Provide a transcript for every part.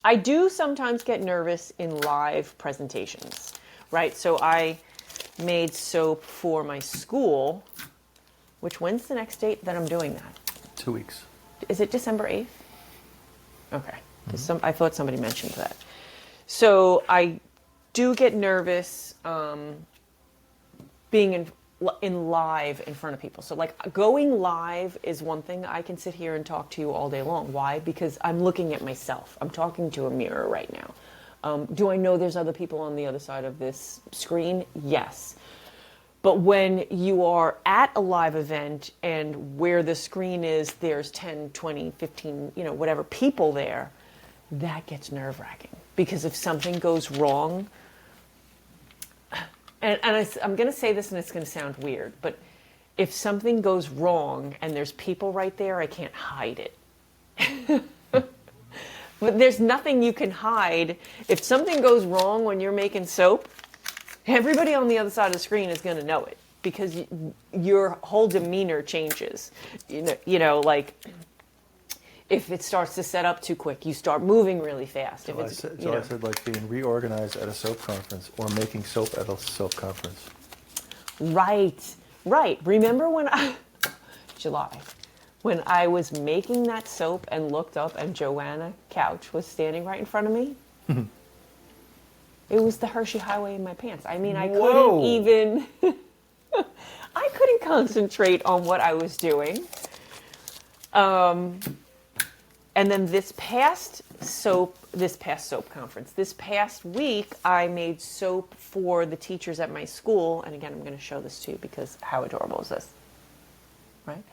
I do sometimes get nervous in live presentations, right? So I made soap for my school, which, when's the next date that I'm doing that? 2 weeks. Is it December 8th? Okay. I thought somebody mentioned that. So I do get nervous being in live in front of people. So like going live is one thing. I can sit here and talk to you all day long. Why? Because I'm looking at myself. I'm talking to a mirror right now. Do I know there's other people on the other side of this screen? Yes. But when you are at a live event and where the screen is, there's 10, 20, 15, whatever people there, that gets nerve-wracking. Because if something goes wrong, and I'm going to say this and it's going to sound weird, but if something goes wrong and there's people right there, I can't hide it. But there's nothing you can hide. If something goes wrong when you're making soap, everybody on the other side of the screen is going to know it because your whole demeanor changes. Like if it starts to set up too quick, you start moving really fast. I said like being reorganized at a soap conference or making soap at a soap conference. Right. Remember July, when I was making that soap and looked up and Joanna Couch was standing right in front of me? It was the Hershey Highway in my pants. I mean, I couldn't concentrate on what I was doing. And then this past soap conference, this past week, I made soap for the teachers at my school. And again, I'm going to show this to you because how adorable is this? Right?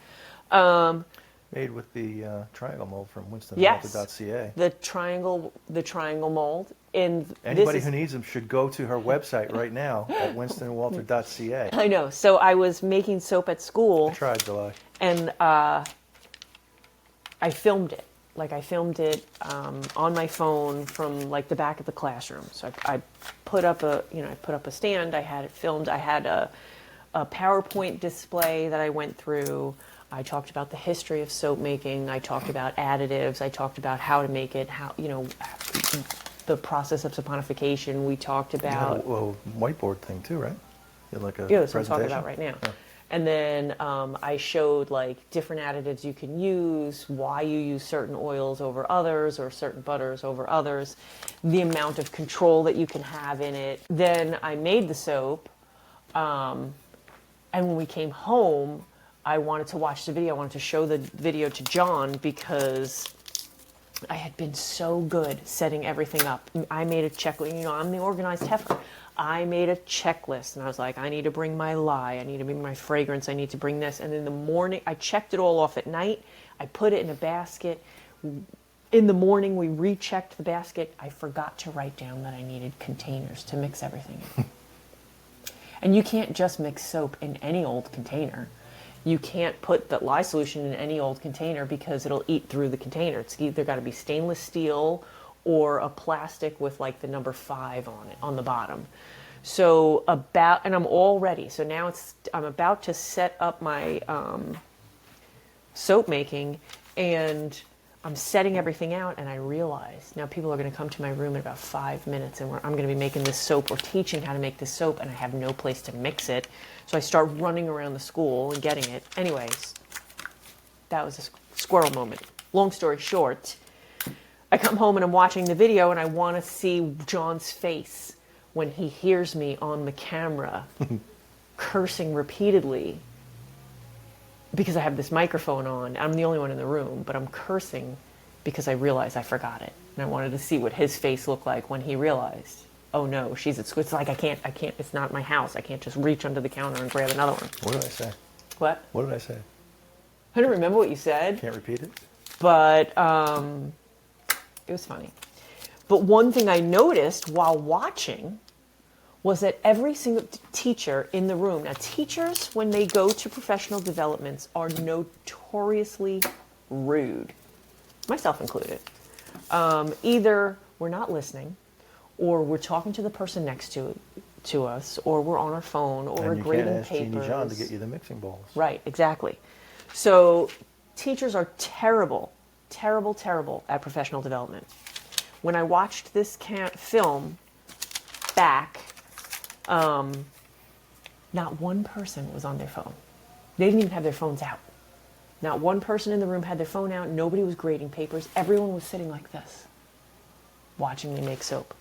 Made with the triangle mold from WinstonWalter.ca. The triangle mold. Anybody who needs them should go to her website right now at WinstonWalter.ca. I know. So I was making soap at school. I tried, July. And I filmed it. I filmed it on my phone from like the back of the classroom. So I put up a stand. I had it filmed. I had a PowerPoint display that I went through. I talked about the history of soap making. I talked about additives. I talked about how to make it, the process of saponification. We talked about... You had a whiteboard thing too, right? You had like a that's what I'm talking about right now. Yeah. And then I showed like different additives you can use, why you use certain oils over others or certain butters over others, the amount of control that you can have in it. Then I made the soap, and when we came home, I wanted to watch the video. I wanted to show the video to John because I had been so good setting everything up. I made a checklist. I'm the organized heifer. I made a checklist, and I was like, I need to bring my lye, I need to bring my fragrance, I need to bring this. And in the morning, I checked it all off at night. I put it in a basket. In the morning, we rechecked the basket. I forgot to write down that I needed containers to mix everything in. And you can't just mix soap in any old container. You can't put the lye solution in any old container because it'll eat through the container. It's either got to be stainless steel or a plastic with like the number 5 on it, on the bottom. So and I'm all ready. So now I'm about to set up my soap making, and I'm setting everything out, and I realize now people are going to come to my room in about 5 minutes, and I'm going to be making this soap or teaching how to make this soap, and I have no place to mix it. So I start running around the school and getting it. Anyways, that was a squirrel moment. Long story short, I come home and I'm watching the video, and I want to see John's face when he hears me on the camera cursing repeatedly because I have this microphone on. I'm the only one in the room, but I'm cursing because I realized I forgot it. And I wanted to see what his face looked like when he realized, oh no, she's at school. It's like, I can't, it's not my house. I can't just reach under the counter and grab another one. What did I say? What? What did I say? I don't remember what you said. Can't repeat it? But, it was funny. But one thing I noticed while watching was that every single teacher in the room, now teachers, when they go to professional developments, are notoriously rude, myself included. Either we're not listening, or we're talking to the person next to us, or we're on our phone, or we're grading papers. And you can't ask Jeannie John to get you the mixing bowls. Right, exactly. So teachers are terrible at professional development. When I watched this film back, not one person was on their phone. They didn't even have their phones out. Not one person in the room had their phone out. Nobody was grading papers. Everyone was sitting like this, watching me make soap.